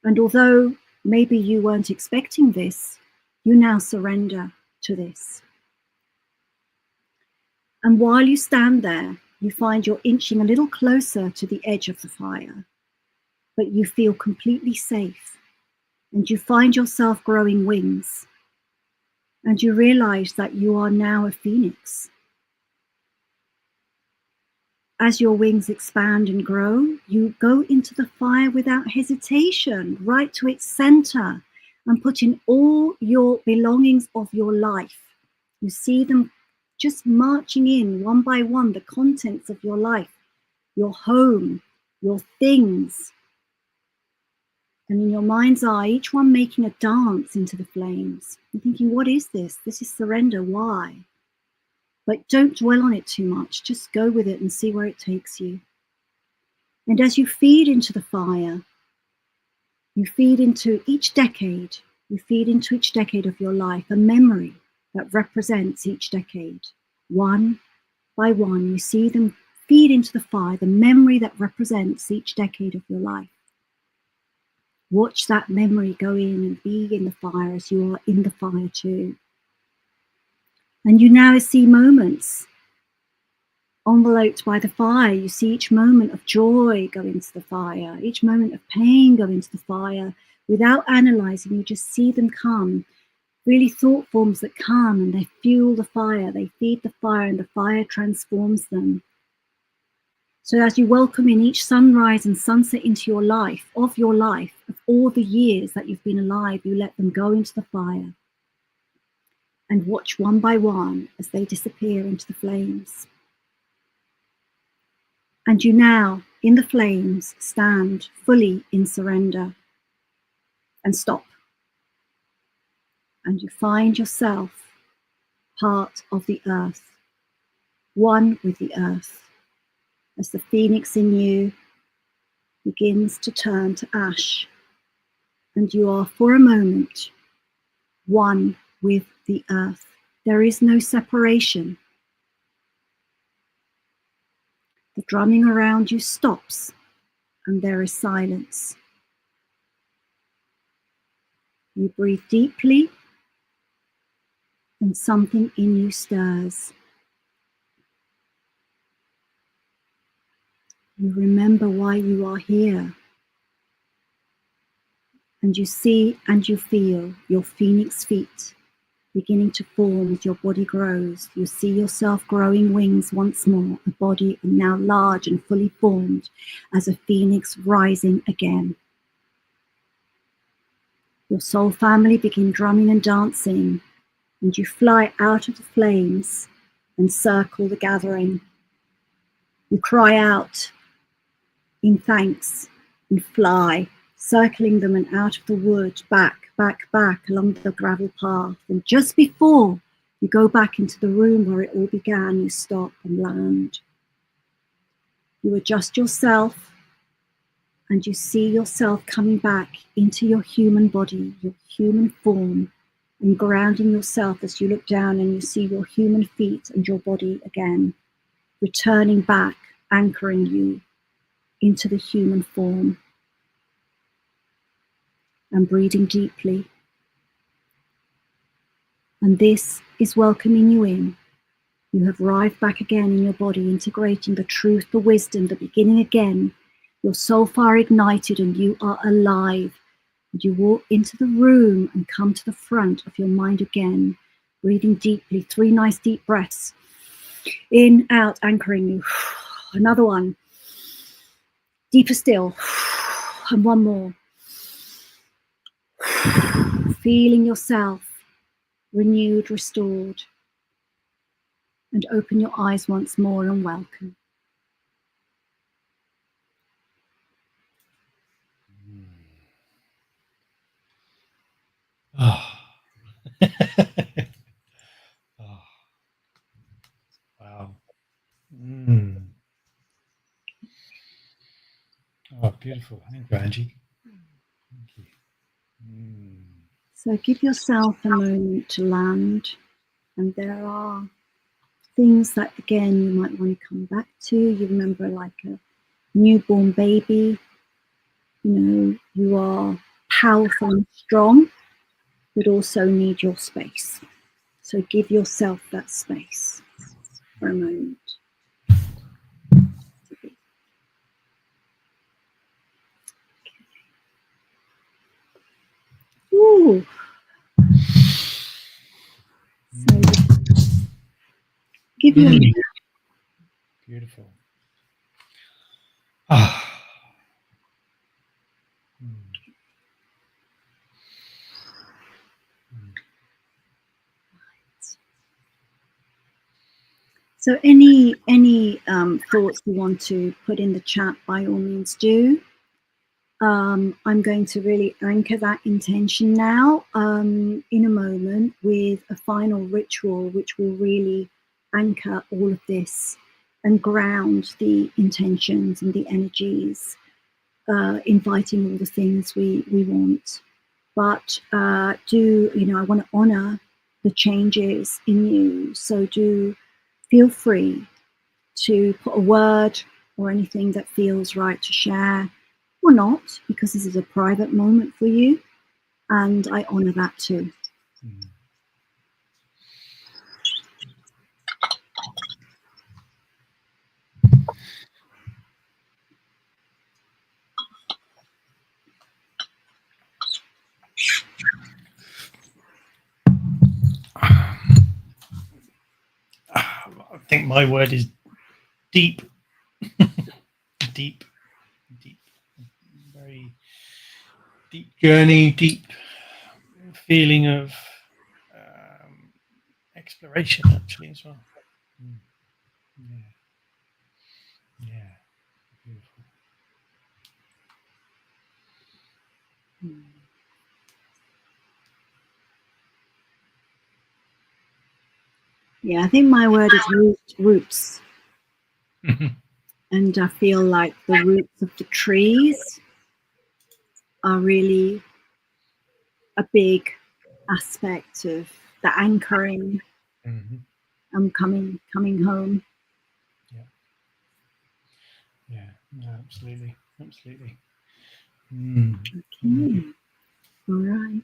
And although maybe you weren't expecting this, you now surrender to this. And while you stand there, you find you're inching a little closer to the edge of the fire, but you feel completely safe. And you find yourself growing wings. And you realize that you are now a phoenix. As your wings expand and grow, you go into the fire without hesitation, right to its center, and put in all your belongings of your life. You see them just marching in one by one, the contents of your life, your home, your things. And in your mind's eye, each one making a dance into the flames. You're thinking, what is this? This is surrender. Why? But don't dwell on it too much. Just go with it and see where it takes you. And as you feed into the fire, you feed into each decade. You feed into each decade of your life, a memory, that represents each decade. One by one, you see them feed into the fire, the memory that represents each decade of your life. Watch that memory go in and be in the fire as you are in the fire too. And you now see moments enveloped by the fire. You see each moment of joy go into the fire, each moment of pain go into the fire. Without analyzing, you just see them come. Really thought forms that come and they fuel the fire, they feed the fire, and the fire transforms them. So as you welcome in each sunrise and sunset into your life, of all the years that you've been alive, you let them go into the fire and watch one by one as they disappear into the flames. And you now, in the flames, stand fully in surrender and stop. And you find yourself part of the earth, one with the earth, as the phoenix in you begins to turn to ash, and you are for a moment one with the earth. There is no separation. The drumming around you stops, and there is silence. You breathe deeply, and something in you stirs. You remember why you are here. And you see and you feel your phoenix feet beginning to form as your body grows. You see yourself growing wings once more, a body now large and fully formed as a phoenix rising again. Your soul family begin drumming and dancing, and you fly out of the flames and circle the gathering. You cry out in thanks and fly, circling them and out of the wood, back along the gravel path. And just before you go back into the room where it all began, you stop and land. You adjust yourself and you see yourself coming back into your human body, your human form, and grounding yourself as you look down and you see your human feet and your body again, returning back, anchoring you into the human form. And breathing deeply. And this is welcoming you in. You have arrived back again in your body, integrating the truth, the wisdom, the beginning again. Your soul fire ignited and you are alive. And you walk into the room and come to the front of your mind again, breathing deeply, 3 nice deep breaths. In, out, anchoring you. Another one. Deeper still. And one more. Feeling yourself renewed, restored, and open your eyes once more and welcome. Oh. Oh. Wow. Oh, beautiful. Thank you, Angie. Thank you. So give yourself a moment to land, and there are things that again you might want to come back to. You remember, like a newborn baby, you know, you are powerful and strong, but also need your space. So give yourself that space for a moment. Ooh. So give your beautiful. Ah. So any thoughts you want to put in the chat, by all means do. I'm going to really anchor that intention now in a moment with a final ritual which will really anchor all of this and ground the intentions and the energies, inviting all the things we want. But I want to honor the the changes in you. So do feel free to put a word or anything that feels right to share, or not, because this is a private moment for you, and I honor that too. I think my word is deep. Deep, very deep journey, deep feeling of exploration, actually, as well. Yeah, beautiful. Yeah, I think my word is roots. And I feel like the roots of the trees are really a big aspect of the anchoring. I'm coming home. Yeah, absolutely. Okay. All right.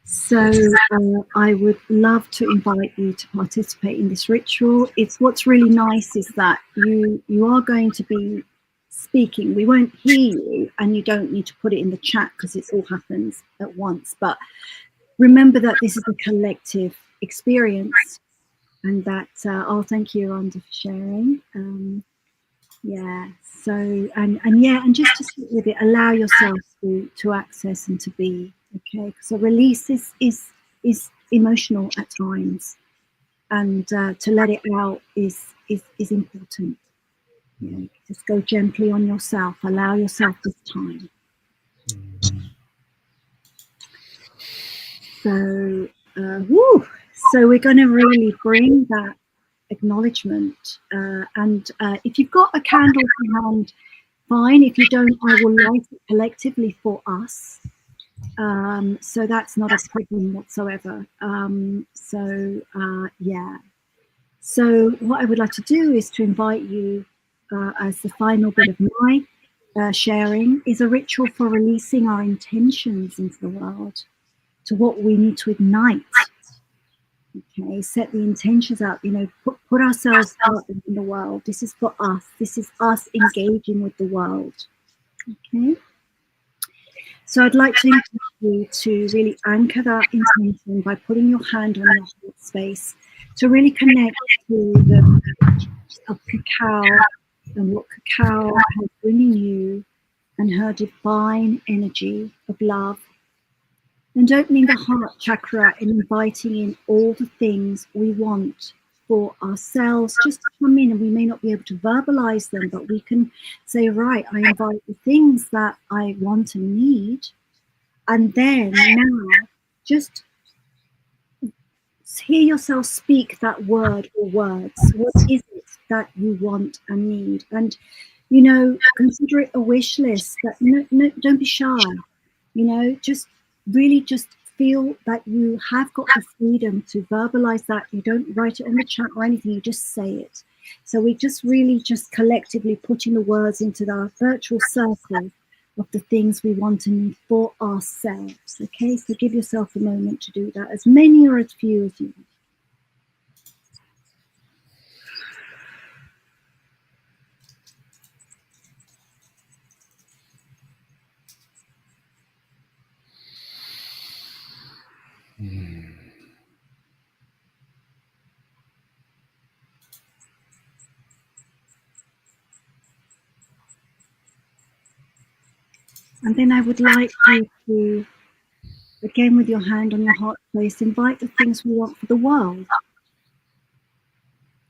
So I would love to invite you to participate in this ritual. It's what's really nice is that you are going to be speaking. We won't hear you, and you don't need to put it in the chat because it all happens at once. But remember that this is a collective experience, and that thank you, Rhonda, for sharing. Yeah. So and just to sit with it, allow yourself to access and to be. Okay. So release is emotional at times, and to let it out is important. Just go gently on yourself. Allow yourself this time. So, so we're going to really bring that acknowledgement. And if you've got a candle in hand, fine. If you don't, I will light it collectively for us. So that's not a problem whatsoever. Yeah. So what I would like to do is to invite you, as the final bit of my sharing, is a ritual for releasing our intentions into the world, to what we need to ignite. Okay, set the intentions out, put ourselves out in the world. This is for us. This is us engaging with the world. Okay. So I'd like to invite you to really anchor that intention by putting your hand on your heart space to really connect to the of Cacao and what Cacao has bringing you and her divine energy of love, and opening the heart chakra and inviting in all the things we want for ourselves just to come in. And we may not be able to verbalize them, but we can say, right, I invite the things that I want and need. And then now just hear yourself speak that word or words. What is it that you want and need? And, consider it a wish list. That no, don't be shy. Just really just feel that you have got the freedom to verbalize that. You don't write it on the chat or anything. You just say it. So we just really just collectively putting the words into our virtual circle of the things we want and need for ourselves. Okay, so give yourself a moment to do that, as many or as few as you want. And then I would like you to, again with your hand on your heart space, invite the things we want for the world.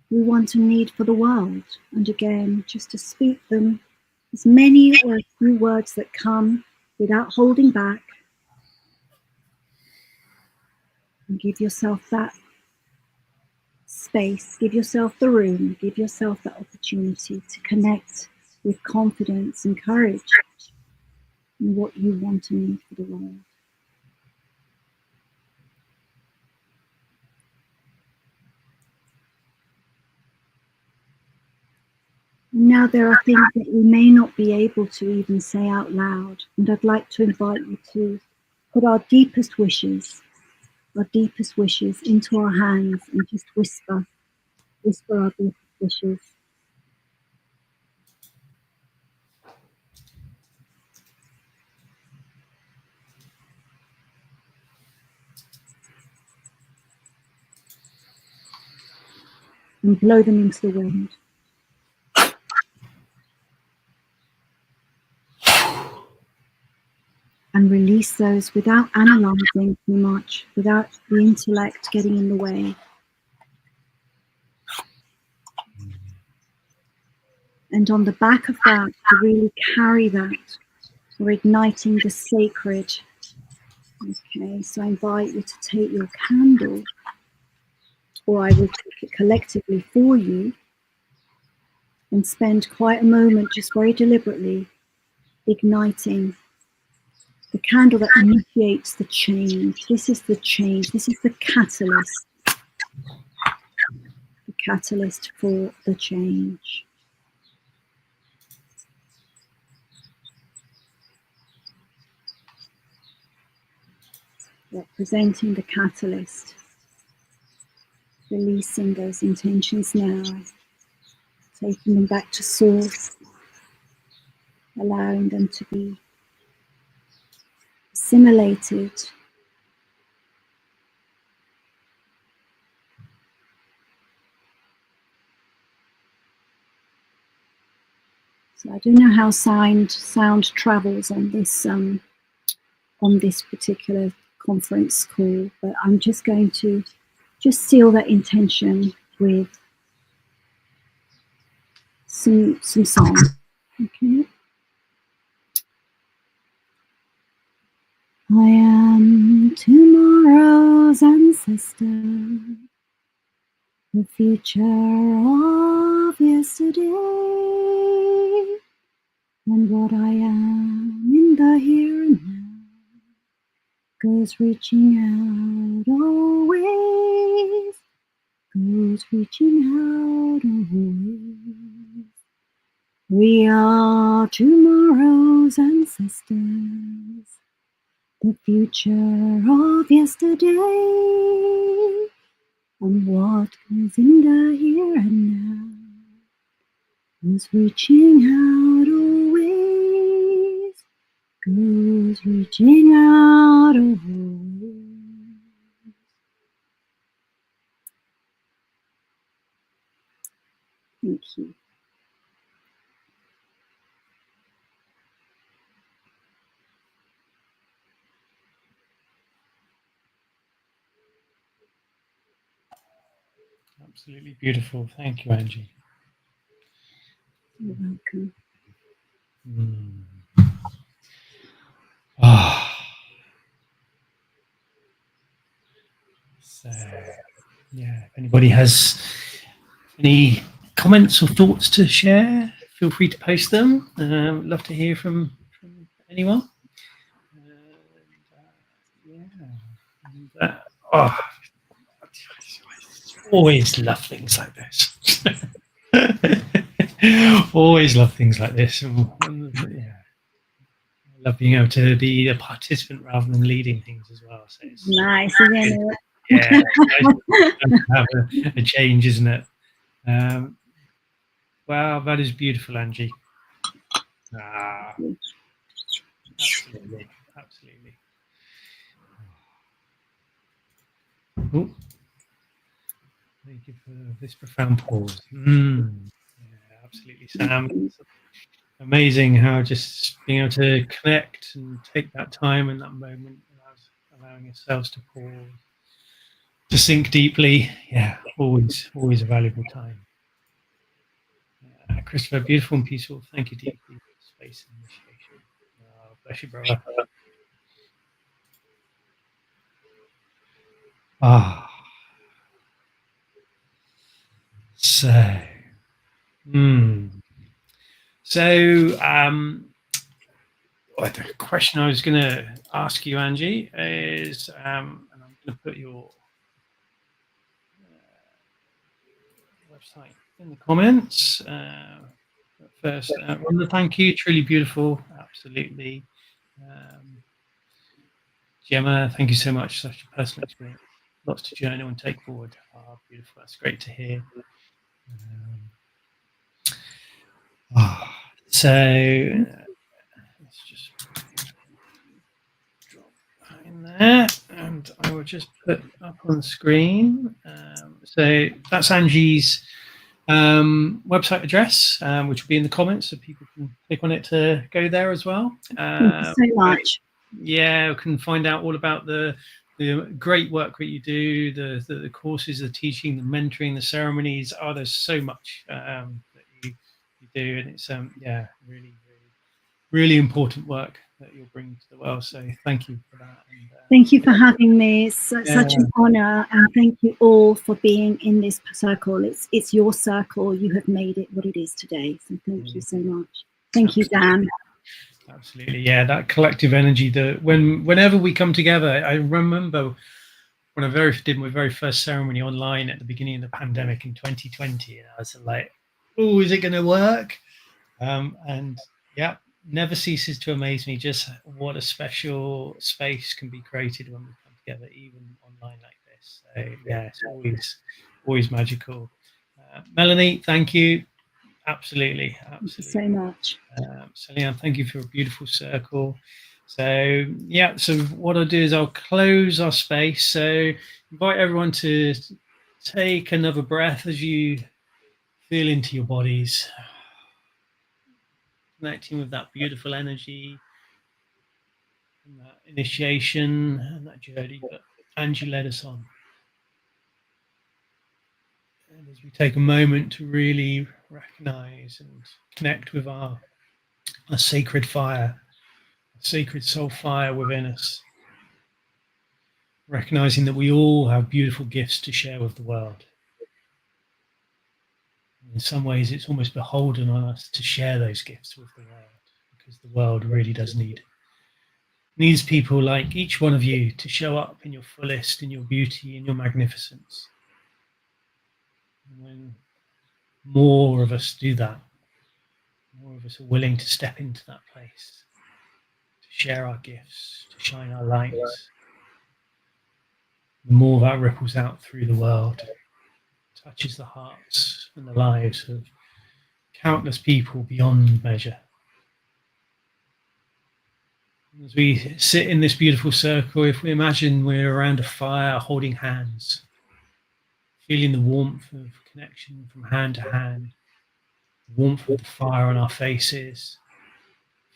We want and need for the world. And again, just to speak them, as many or as few words that come without holding back. And give yourself that space, give yourself the room, give yourself that opportunity to connect with confidence and courage in what you want and need for the world. Now there are things that we may not be able to even say out loud, and I'd like to invite you to put our deepest wishes into our hands and just whisper our deepest wishes. And blow them into the wind. And release those without analysing too much, without the intellect getting in the way. And on the back of that, to really carry that, we're igniting the sacred. Okay, so I invite you to take your candle, or I will take it collectively for you, and spend quite a moment just very deliberately igniting the candle that initiates the change. This is the change. This is the catalyst. The catalyst for the change. Representing the catalyst. Releasing those intentions now. Taking them back to source. Allowing them to be assimilated. So I don't know how sound travels on this particular conference call, but I'm just going to seal that intention with some song. Okay. I am tomorrow's ancestor, the future of yesterday, and what I am in the here and now goes reaching out always, goes reaching out always. We are tomorrow's ancestors, the future of yesterday, and what goes in the here and now goes reaching out always, goes reaching out always. Thank you. Absolutely beautiful. Thank you, Angie. You're welcome. So, yeah, if anybody has any comments or thoughts to share, feel free to post them. Love to hear from anyone. Always love things like this. Always love things like this. Yeah. I love being able to be a participant rather than leading things as well. So it's nice, isn't it? Yeah, it's nice to have a change, isn't it? Wow, that is beautiful, Angie. Absolutely, absolutely. Oh, thank you for this profound pause. Yeah, absolutely, Sam. It's amazing how just being able to connect and take that time and that moment, allowing yourselves to pause, to think deeply. Yeah, always a valuable time. Christopher, beautiful and peaceful. Thank you deeply for space and initiation. Bless you, brother. The question I was going to ask you, Angie, is, and I'm going to put your website in the comments. First, Rhonda, thank you. Truly beautiful. Absolutely. Gemma, thank you so much. Such a personal experience. Lots to journal and take forward. Oh, beautiful. That's great to hear. So let's just drop that in there, and I will just put up on the screen. So that's Angie's website address, which will be in the comments, so people can click on it to go there as well. Thank you so much. Yeah, you can find out all about the great work that you do, the courses, the teaching, the mentoring, the ceremonies. Oh, there's so much that you do, and it's yeah, really important work that you'll bring to the world. So thank you for that. And, thank you for having me. It's such an honor, and thank you all for being in this circle. It's your circle. You have made it what it is today. So thank you so much. Thank you, Dan. Absolutely, yeah. That collective energy. That whenever we come together, I remember when I did my very first ceremony online at the beginning of the pandemic in 2020, and I was like, "Oh, is it going to work?" And yeah, never ceases to amaze me just what a special space can be created when we come together, even online like this. So yeah, it's always magical. Melanie, thank you. Absolutely. Thank you so much. Leanne, thank you for a beautiful circle. So yeah, so what I'll do is I'll close our space. So invite everyone to take another breath as you feel into your bodies, connecting with that beautiful energy and that initiation and that journey that Angie led us on. And as we take a moment to really recognize and connect with our sacred fire, a sacred soul fire within us, recognizing that we all have beautiful gifts to share with the world. In some ways, it's almost beholden on us to share those gifts with the world, because the world really does needs people like each one of you to show up in your fullest, in your beauty, in your magnificence. And when more of us do that, more of us are willing to step into that place, to share our gifts, to shine our lights, the more that ripples out through the world, touches the hearts and the lives of countless people beyond measure. As we sit in this beautiful circle, if we imagine we're around a fire holding hands, feeling the warmth of connection from hand to hand, the warmth of the fire on our faces,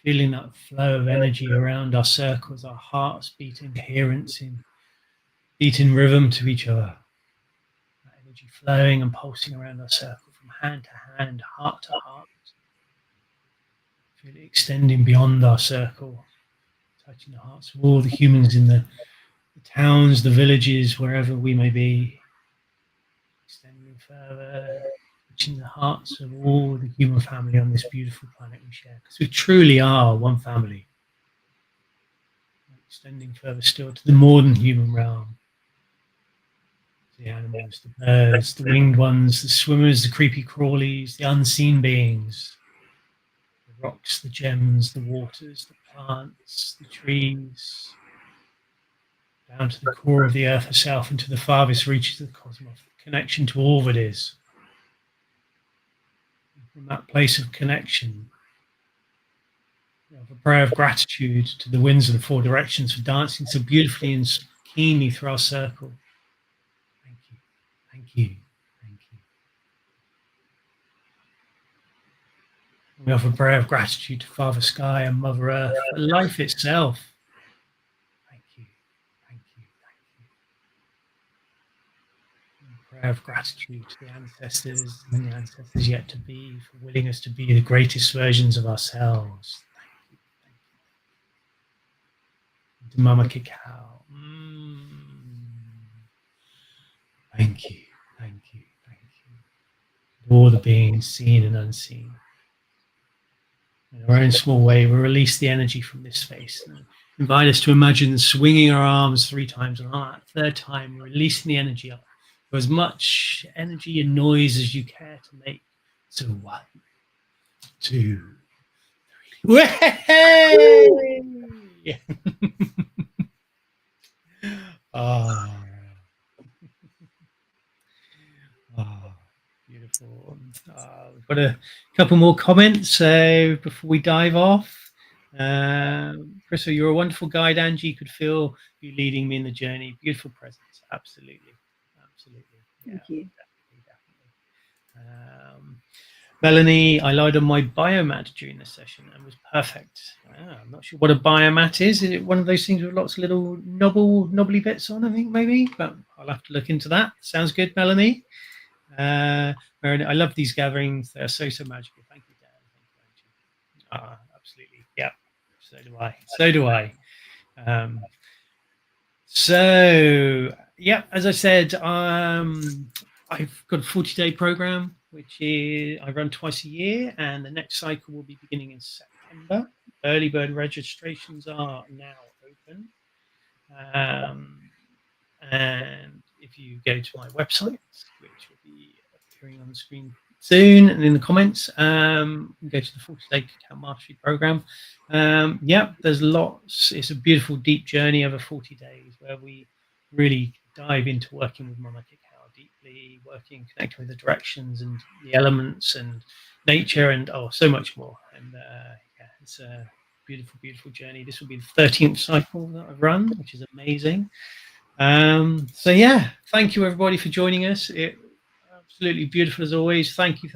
feeling that flow of energy around our circles, our hearts beating coherence in beating rhythm to each other, that energy flowing and pulsing around our circle from hand to hand, heart to heart. Feel it extending beyond our circle, touching the hearts of all the humans in the towns, the villages, wherever we may be, extending further, touching the hearts of all the human family on this beautiful planet we share, because we truly are one family. Extending further still to the more than human realm, the animals, the birds, the winged ones, the swimmers, the creepy crawlies, the unseen beings, the rocks, the gems, the waters, the plants, the trees, down to the core of the earth herself and to the farthest reaches of the cosmos, the connection to all that is. And from that place of connection, we have a prayer of gratitude to the winds of the four directions for dancing so beautifully and keenly through our circle. Thank you, thank you, thank you. We offer a prayer of gratitude to Father Sky and Mother Earth for life itself. Thank you, thank you, thank you. And a prayer of gratitude to the ancestors and the ancestors yet to be for willing us to be the greatest versions of ourselves. Thank you, thank you. And to Mama Cacao. Thank you, thank you, thank you. To all the beings seen and unseen. In our own small way, we release the energy from this space and invite us to imagine swinging our arms 3 times, and on that 3rd time, releasing the energy up for as much energy and noise as you care to make. So 1, 2, 3. Way! Ah. Oh, beautiful. We've got a couple more comments. So before we dive off, Crystal, you're a wonderful guide. Angie, could feel you leading me in the journey. Beautiful presence. Absolutely. Absolutely. Yeah, Thank you. definitely. Melanie, I lied on my biomat during the session and was perfect. I'm not sure what a biomat is. Is it one of those things with lots of little knobbly bits on, I think, maybe? But I'll have to look into that. Sounds good, Melanie. I love these gatherings. They're so magical. Thank you, Dan. Thank you, Angie. Absolutely. Yeah. So do I. So do I. So yeah, as I said, I've got a 40-day program, which is I run twice a year, and the next cycle will be beginning in September. Early bird registrations are now open. And if you go to my website, which will be appearing on the screen soon and in the comments, go to the 40-day Cacao Mastery Program. Yeah, there's lots. It's a beautiful, deep journey over 40 days where we really dive into working with Mama Cacao deeply, connecting with the directions and the elements and nature and so much more. And yeah, it's a beautiful, beautiful journey. This will be the 13th cycle that I've run, which is amazing. So yeah, thank you everybody for joining us. Absolutely beautiful as always. Thank you,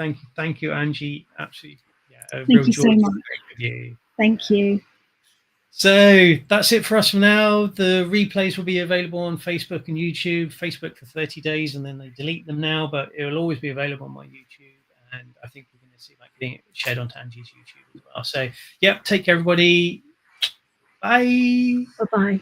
Angie. Absolutely, yeah, a real joy so much. with you. Thank you. So that's it for us for now. The replays will be available on Facebook and YouTube. Facebook for 30 days, and then they delete them now, but it will always be available on my YouTube. And I think we're going to see about getting it shared onto Angie's YouTube as well. So yeah, take care, everybody. Bye. Bye-bye.